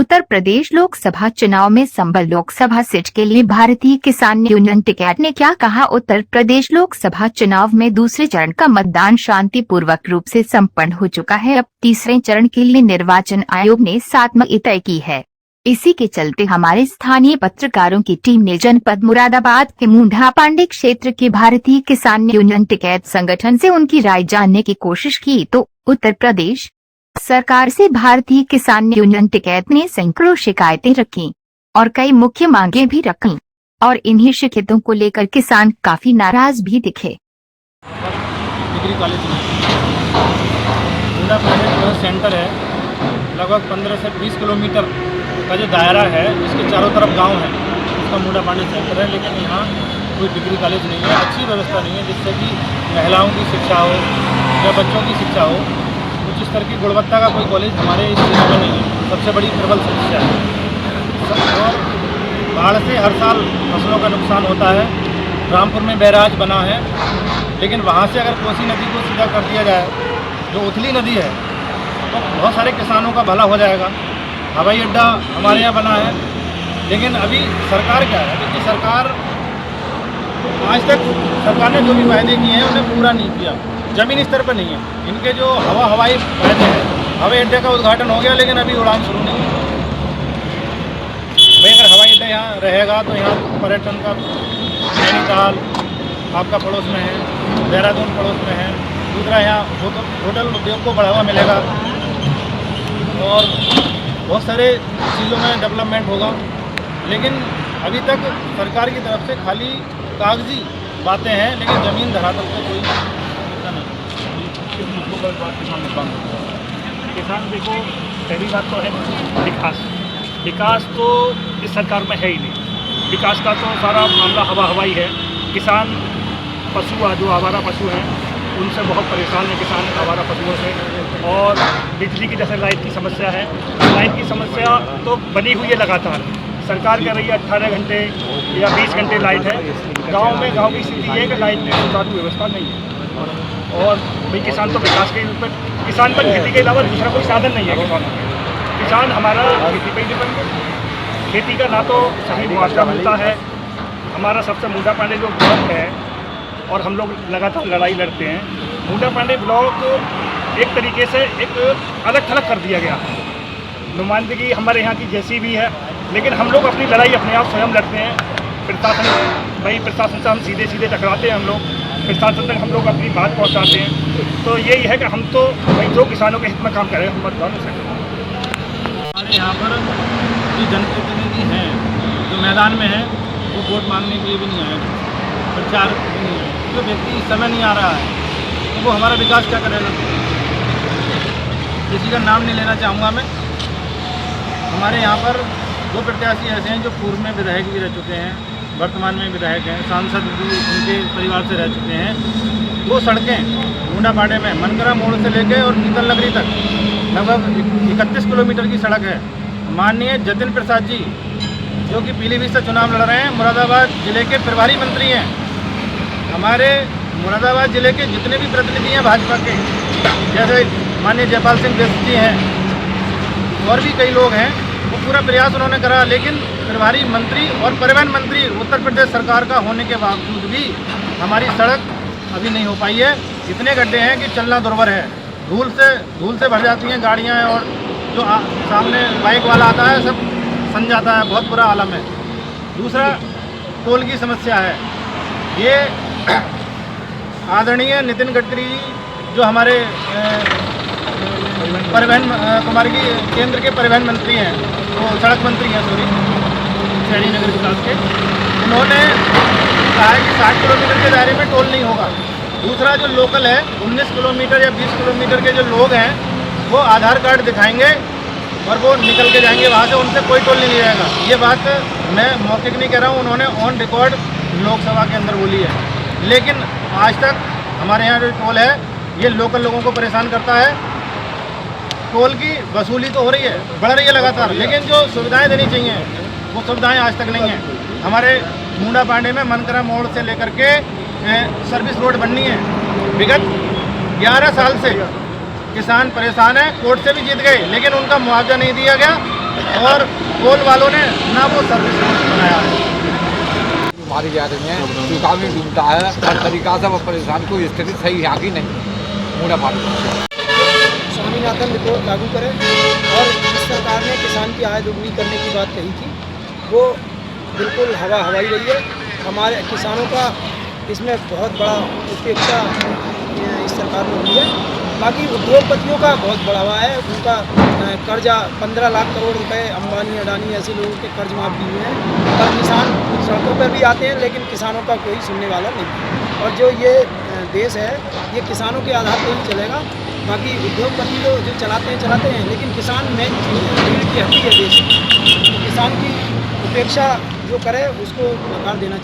उत्तर प्रदेश लोकसभा चुनाव में संभल लोकसभा सीट के लिए भारतीय किसान यूनियन टिकैत ने क्या कहा। उत्तर प्रदेश लोकसभा चुनाव में दूसरे चरण का मतदान शांतिपूर्वक रूप से संपन्न हो चुका है। अब तीसरे चरण के लिए निर्वाचन आयोग ने 7 मई तय की है। इसी के चलते हमारे स्थानीय पत्रकारों की टीम ने जनपद मुरादाबाद के मुंडा पांडे क्षेत्र के भारतीय किसान यूनियन टिकैत संगठन से उनकी राय जानने की कोशिश की तो उत्तर प्रदेश सरकार से भारतीय किसान यूनियन टिकैत ने सैकड़ों शिकायतें रखी और कई मुख्य मांगे भी रखी और इन्हीं शिकायतों को लेकर किसान काफी नाराज भी दिखे। डिग्री कॉलेज में मुंडा पांडे जो सेंटर है, लगभग 15 से 20 किलोमीटर का जो दायरा है, इसके चारों तरफ गांव है, उसका मुंडा पांडे सेंटर है। लेकिन यहाँ कोई डिग्री कॉलेज नहीं है, अच्छी व्यवस्था नहीं है जिससे कि महिलाओं की शिक्षा हो या बच्चों की शिक्षा हो। कुछ इस तरह की गुणवत्ता का कोई कॉलेज हमारे इस जिले में नहीं है, सबसे बड़ी प्रबल समस्या है। और बाढ़ से हर साल फसलों का नुकसान होता है। रामपुर में बैराज बना है, लेकिन वहाँ से अगर कोसी नदी को सीधा कर दिया जाए, जो उथली नदी है, तो बहुत सारे किसानों का भला हो जाएगा। हवाई अड्डा हमारे यहाँ बना है, लेकिन अभी सरकार क्या है, अभी की सरकार आज तक सरकार ने जो भी वायदे किए हैं उन्हें पूरा नहीं किया, ज़मीनी स्तर पर नहीं है। इनके जो हवाई वायदे हैं, हवाई अड्डे का उद्घाटन हो गया लेकिन अभी उड़ान शुरू नहीं है। भाई अगर हवाई अड्डा यहाँ रहेगा तो यहाँ पर्यटन का नैनीताल आपका पड़ोस में है, देहरादून पड़ोस में है, दूसरा यहाँ होटल उद्योग को बढ़ावा मिलेगा और बहुत सारे चीज़ों में डेवलपमेंट होगा। लेकिन अभी तक सरकार की तरफ से खाली कागजी बातें हैं, लेकिन ज़मीन धरातल पे कोई नहीं। किस मुद्दों पर बात किसान देखो, पहली बात तो है विकास तो इस सरकार में है ही नहीं। विकास का तो सारा मामला हवाई है। किसान पशु जो आवारा पशु हैं उनसे बहुत परेशान है किसान आवारा पशुओं से। और बिजली की जैसे लाइट की समस्या है, लाइट की समस्या तो बनी हुई है लगातार। सरकार कह रही है 18 घंटे या 20 घंटे लाइट है। गांव की स्थिति है कि लाइट की सुचारू व्यवस्था नहीं है। और भाई किसान तो विकास के ऊपर, किसान पर खेती के अलावा दूसरा कोई साधन नहीं है। किसान हमारा खेती पर डिपेंड है। खेती का ना तो सही मुआवजा मिलता है। हमारा सबसे मुंडा पांडे जो ब्लॉक है और हम लोग लगातार लड़ाई लड़ते हैं। मुंडा पांडे ब्लॉक एक तरीके से एक अलग थलग कर दिया गया है। नुमाइंदगी हमारे यहाँ की जैसी भी है, लेकिन हम लोग अपनी लड़ाई अपने आप स्वयं लड़ते हैं। प्रशासन से हम सीधे टकराते हैं। हम लोग प्रशासन तक हम लोग अपनी बात पहुँचाते हैं। तो यही है कि हम तो भाई जो किसानों के हित में काम करें, हम मतदान से हमारे यहाँ पर जो जनप्रतिनिधि हैं जो मैदान में हैं, वो वोट मांगने के लिए भी नहीं आए, प्रचार भी नहीं आए। जो व्यक्ति इस समय नहीं आ रहा है तो वो हमारा विकास क्या करेगा। किसी का नाम नहीं लेना चाहूँगा मैं। हमारे यहाँ पर 2 प्रत्याशी ऐसे हैं जो पूर्व में विधायक भी रह चुके हैं, वर्तमान में विधायक हैं, सांसद भी उनके परिवार से रह चुके हैं। 2 सड़कें मुंडा पांडे में मनकरा मोड़ से लेके और नीतल नगरी तक लगभग 31 किलोमीटर की सड़क है। माननीय जतिन प्रसाद जी जो कि पीलीभीत से चुनाव लड़ रहे हैं, मुरादाबाद जिले के प्रभारी मंत्री हैं। हमारे मुरादाबाद जिले के जितने भी प्रतिनिधि हैं भाजपा के, जैसे माननीय जयपाल सिंह बेस्ट जी हैं और भी कई लोग हैं, वो पूरा प्रयास उन्होंने करा। लेकिन प्रभारी मंत्री और परिवहन मंत्री उत्तर प्रदेश सरकार का होने के बावजूद भी हमारी सड़क अभी नहीं हो पाई है। इतने गड्ढे हैं कि चलना दुर्भर है। धूल से भर जाती हैं गाड़ियाँ और जो सामने बाइक वाला आता है सब सन जाता है। बहुत बुरा आलम है। दूसरा टोल की समस्या है। ये आदरणीय नितिन गडकरी जो हमारे परिवहन कुमार की केंद्र के परिवहन मंत्री हैं, वो सड़क मंत्री हैं शहरी नगर विकास के, उन्होंने कहा है कि 60 किलोमीटर के दायरे में टोल नहीं होगा। दूसरा जो लोकल है 19 किलोमीटर या 20 किलोमीटर के जो लोग हैं वो आधार कार्ड दिखाएंगे और वो निकल के जाएंगे वहाँ से, उनसे कोई टोल नहीं लिया जाएगा। ये बात मैं मौके की नहीं कह रहा हूँ, उन्होंने ऑन रिकॉर्ड लोकसभा के अंदर बोली है। लेकिन आज तक हमारे यहाँ जो टोल है ये लोकल लोगों को परेशान करता है। टोल की वसूली तो हो रही है, बढ़ रही है लगातार, लेकिन जो सुविधाएं देनी चाहिए वो सुविधाएं आज तक नहीं हैं। हमारे मुंडा पांडे में मनकरा मोड़ से लेकर के सर्विस रोड बननी है। विगत 11 साल से किसान परेशान है, कोर्ट से भी जीत गए लेकिन उनका मुआवजा नहीं दिया गया। और कोल वालों ने ना वो सर्विस रोड बनाया है। मारी जा रही हैं, सूखा भी डूबता है, हर तरीका से वो परेशान, कोई स्थिति सही यहाँ की नहीं। मूड़ा पानी स्वामीनाथन रिपोर्ट लागू करें और जिस सरकार ने किसान की आय दोगुनी करने की बात कही थी वो बिल्कुल हवाई रही है। हमारे किसानों का इसमें बहुत बड़ा उपेक्षा इस सरकार में हुई है। बाकी उद्योगपतियों का बहुत बढ़ावा है, उनका कर्जा 15 लाख करोड़ रुपए अंबानी अडानी ऐसे लोगों के कर्ज माफ किए हुए हैं। पर किसान सड़कों पर भी आते हैं लेकिन किसानों का कोई सुनने वाला नहीं। और जो ये देश है ये किसानों के आधार पर ही चलेगा। बाकी उद्योगपति जो चलाते हैं लेकिन किसान मेन रीढ़ की हड्डी है देश। तो किसान की उपेक्षा जो करे उसको नकार देना चाहिए।